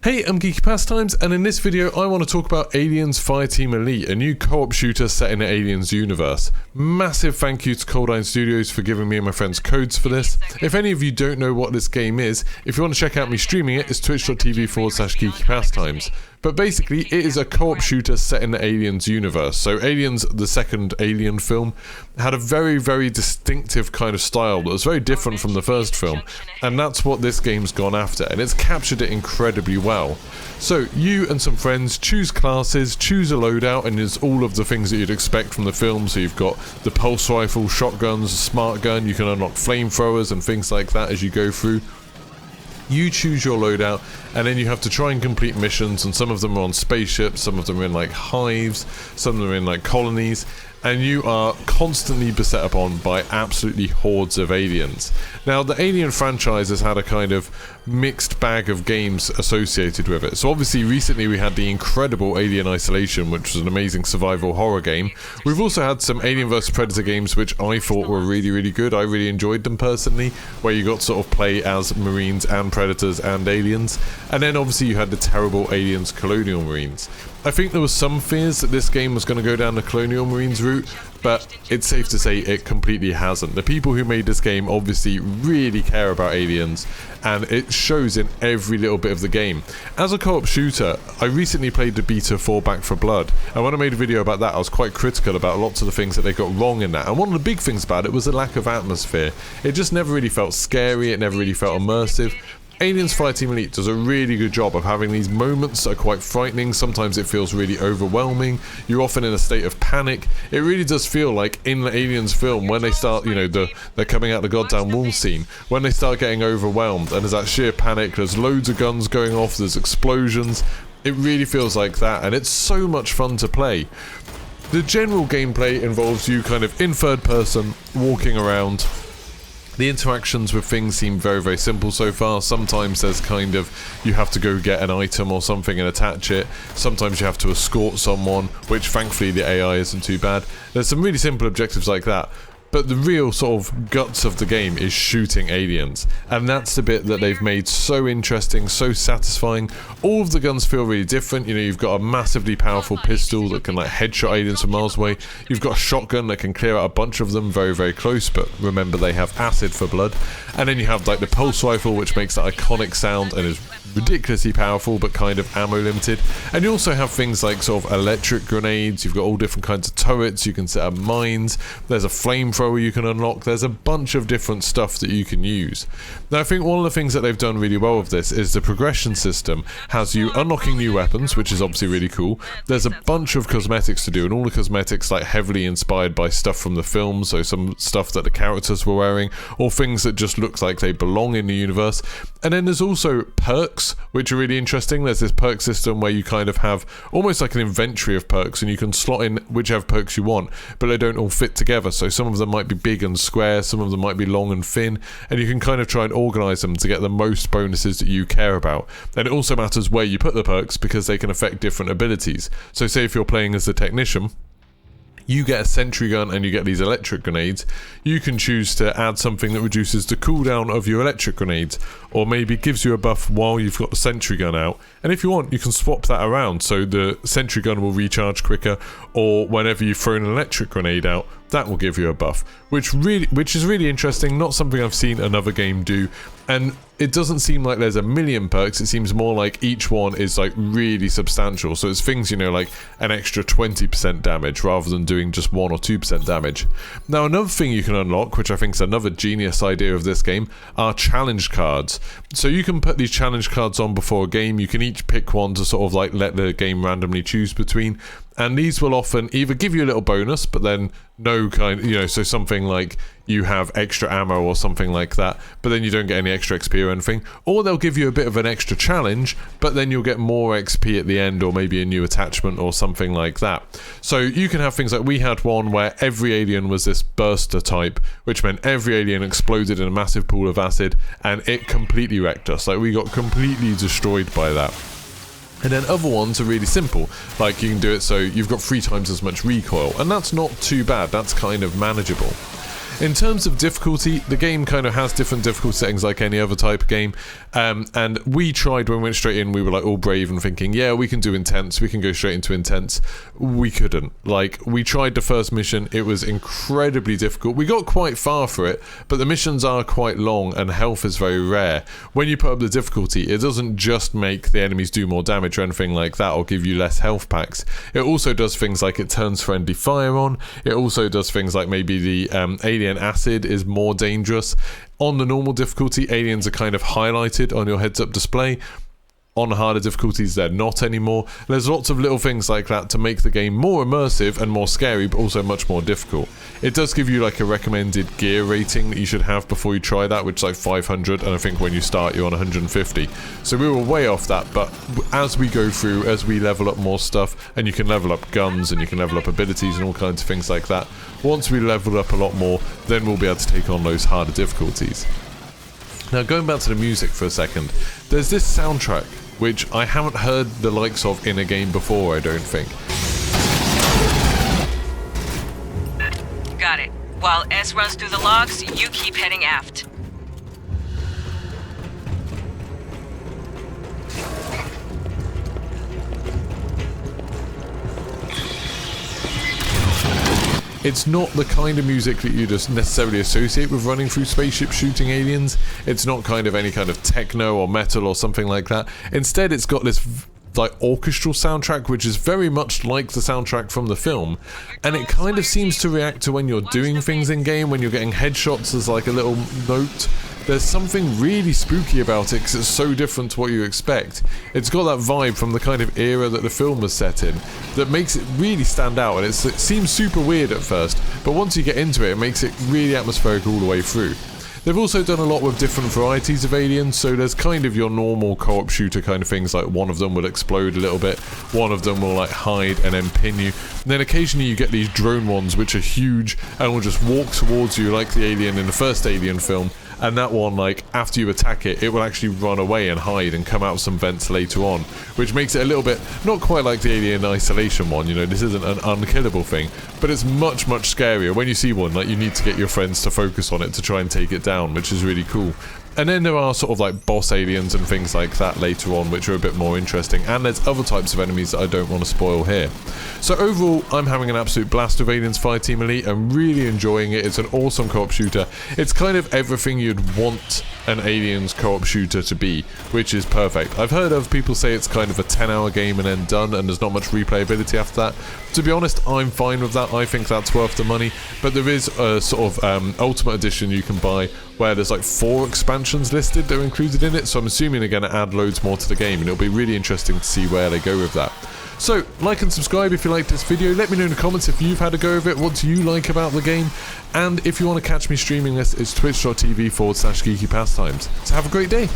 Hey, I'm Geeky Pastimes, and in this video I want to talk about Aliens Fireteam Elite, a new co-op shooter set in the Aliens universe. Massive thank you to Cold Iron Studios for giving me and my friends codes for this. If any of you don't know what this game is, if you want to check out me streaming it, it's twitch.tv/geekypastimes. But basically, it is a co-op shooter set in the Aliens universe. So Aliens, the second Alien film, had a very, very distinctive kind of style that was very different from the first film. And that's what this game's gone after, and it's captured it incredibly well. So you and some friends choose classes, choose a loadout, and there's all of the things that you'd expect from the film. So you've got the pulse rifle, shotguns, smart gun, you can unlock flamethrowers and things like that as you go through. You choose your loadout, and then you have to try and complete missions, and some of them are on spaceships, some of them are in like hives, some of them are in like colonies, and you are constantly beset upon by absolutely hordes of aliens. Now, the Alien franchise has had a kind of mixed bag of games associated with it. So obviously recently we had the incredible Alien Isolation, which was an amazing survival horror game. We've also had some Alien vs Predator games which I thought were really, really good. I really enjoyed them personally, where you got to sort of play as Marines and Predators and aliens. And then obviously you had the terrible Aliens Colonial Marines. I think there was some fears that this game was going to go down the Colonial Marines route, but it's safe to say it completely hasn't. The people who made this game obviously really care about aliens, and it shows in every little bit of the game. As a co-op shooter, I recently played the beta for Back 4 Blood, and when I made a video about that, I was quite critical about lots of the things that they got wrong in that, and one of the big things about it was the lack of atmosphere. It just never really felt scary, it never really felt immersive. Aliens Fireteam Elite does a really good job of having these moments that are quite frightening. Sometimes it feels really overwhelming. You're often in a state of panic. It really does feel like in the Aliens film, when they start, you know, they're coming out the goddamn wall scene, when they start getting overwhelmed and there's that sheer panic, there's loads of guns going off, there's explosions. It really feels like that, and it's so much fun to play. The general gameplay involves you kind of in third person, walking around. The interactions with things seem very, very simple so far. Sometimes there's kind of, you have to go get an item or something and attach it. Sometimes you have to escort someone, which thankfully the AI isn't too bad. There's some really simple objectives like that. But the real sort of guts of the game is shooting aliens, and that's the bit that they've made so interesting, so satisfying. All of the guns feel really different. You know, you've got a massively powerful pistol that can like headshot aliens from miles away. You've got a shotgun that can clear out a bunch of them very, very close, but remember they have acid for blood. And then you have like the pulse rifle, which makes that iconic sound and is ridiculously powerful but kind of ammo limited. And you also have things like sort of electric grenades. You've got all different kinds of turrets. You can set up mines. There's a flamethrower you can unlock. There's a bunch of different stuff that you can use. Now, I think one of the things that they've done really well with this is the progression system has you unlocking new weapons, which is obviously really cool. There's a bunch of cosmetics to do, and all the cosmetics like heavily inspired by stuff from the film, so some stuff that the characters were wearing, or things that just look like they belong in the universe. And then there's also perks, which are really interesting. There's this perk system where you kind of have almost like an inventory of perks, and you can slot in whichever perks you want, but they don't all fit together. So some of them might be big and square, some of them might be long and thin, and you can kind of try and organize them to get the most bonuses that you care about. And it also matters where you put the perks because they can affect different abilities. So say if you're playing as the technician, you get a sentry gun and you get these electric grenades. You can choose to add something that reduces the cooldown of your electric grenades, or maybe gives you a buff while you've got the sentry gun out. And if you want, you can swap that around, so the sentry gun will recharge quicker, or whenever you've thrown an electric grenade out, that will give you a buff, which is really interesting. Not something I've seen another game do, and it doesn't seem like there's a million perks. It seems more like each one is like really substantial. So it's things, you know, like an extra 20% damage rather than doing just 1 or 2% damage. Now, another thing you can unlock, which I think is another genius idea of this game, are challenge cards. So you can put these challenge cards on before a game. You can each pick one to sort of like let the game randomly choose between. And these will often either give you a little bonus, but then no kind, you know, so something like you have extra ammo or something like that, but then you don't get any extra XP or anything. Or they'll give you a bit of an extra challenge, but then you'll get more XP at the end, or maybe a new attachment or something like that. So you can have things like, we had one where every alien was this burster type, which meant every alien exploded in a massive pool of acid, and it completely wrecked us. Like, we got completely destroyed by that. And then other ones are really simple, like you can do it so you've got 3 times as much recoil, and that's not too bad, that's kind of manageable. In terms of difficulty, the game kind of has different difficulty settings like any other type of game, and we tried when we went straight in, we were like all brave and thinking, yeah, we can do intense, we can go straight into intense. We couldn't. Like, we tried the first mission, it was incredibly difficult. We got quite far for it, but the missions are quite long and health is very rare. When you put up the difficulty, it doesn't just make the enemies do more damage or anything like that or give you less health packs. It also does things like it turns friendly fire on. It also does things like maybe the alien acid is more dangerous. On the normal difficulty, aliens are kind of highlighted on your heads-up display. On harder difficulties, they're not anymore. There's lots of little things like that to make the game more immersive and more scary, but also much more difficult. It does give you like a recommended gear rating that you should have before you try that, which is like 500, and I think when you start you're on 150. So we were way off that, but as we go through, as we level up more stuff, and you can level up guns and you can level up abilities and all kinds of things like that, once we level up a lot more, then we'll be able to take on those harder difficulties. Now, going back to the music for a second, there's this soundtrack which I haven't heard the likes of in a game before, I don't think. Got it. While S runs through the logs, you keep heading aft. It's not the kind of music that you just necessarily associate with running through spaceships shooting aliens. It's not kind of any kind of techno or metal or something like that. Instead, it's got this like orchestral soundtrack, which is very much like the soundtrack from the film, and it kind of seems to react to when you're doing things in game, when you're getting headshots as like a little note. There's something really spooky about it because it's so different to what you expect. It's got that vibe from the kind of era that the film was set in that makes it really stand out, and it seems super weird at first, but once you get into it, it makes it really atmospheric all the way through. They've also done a lot with different varieties of aliens, so there's kind of your normal co-op shooter kind of things, like one of them will explode a little bit, one of them will like hide and then pin you, and then occasionally you get these drone ones which are huge and will just walk towards you like the alien in the first Alien film, and that one, like, after you attack it, it will actually run away and hide and come out some vents later on, which makes it a little bit, not quite like the Alien Isolation one, you know, this isn't an unkillable thing, but it's much, much scarier. When you see one, like, you need to get your friends to focus on it to try and take it down, which is really cool. And then there are sort of like boss aliens and things like that later on, which are a bit more interesting, and there's other types of enemies that I don't want to spoil here. So overall, I'm having an absolute blast with Aliens Fireteam Elite. I'm really enjoying it. It's an awesome co-op shooter. It's kind of everything you'd want an Aliens co-op shooter to be, which is perfect. I've heard of people say it's kind of a 10-hour game and then done, and there's not much replayability after that. To be honest, I'm fine with that. I think that's worth the money, but there is a sort of Ultimate Edition you can buy where there's like 4 expansions listed that are included in it, so I'm assuming they're going to add loads more to the game, and it'll be really interesting to see where they go with that. So, like and subscribe if you liked this video. Let me know in the comments if you've had a go of it, what do you like about the game, and if you want to catch me streaming this, it's twitch.tv/Geeky Pastimes. So have a great day.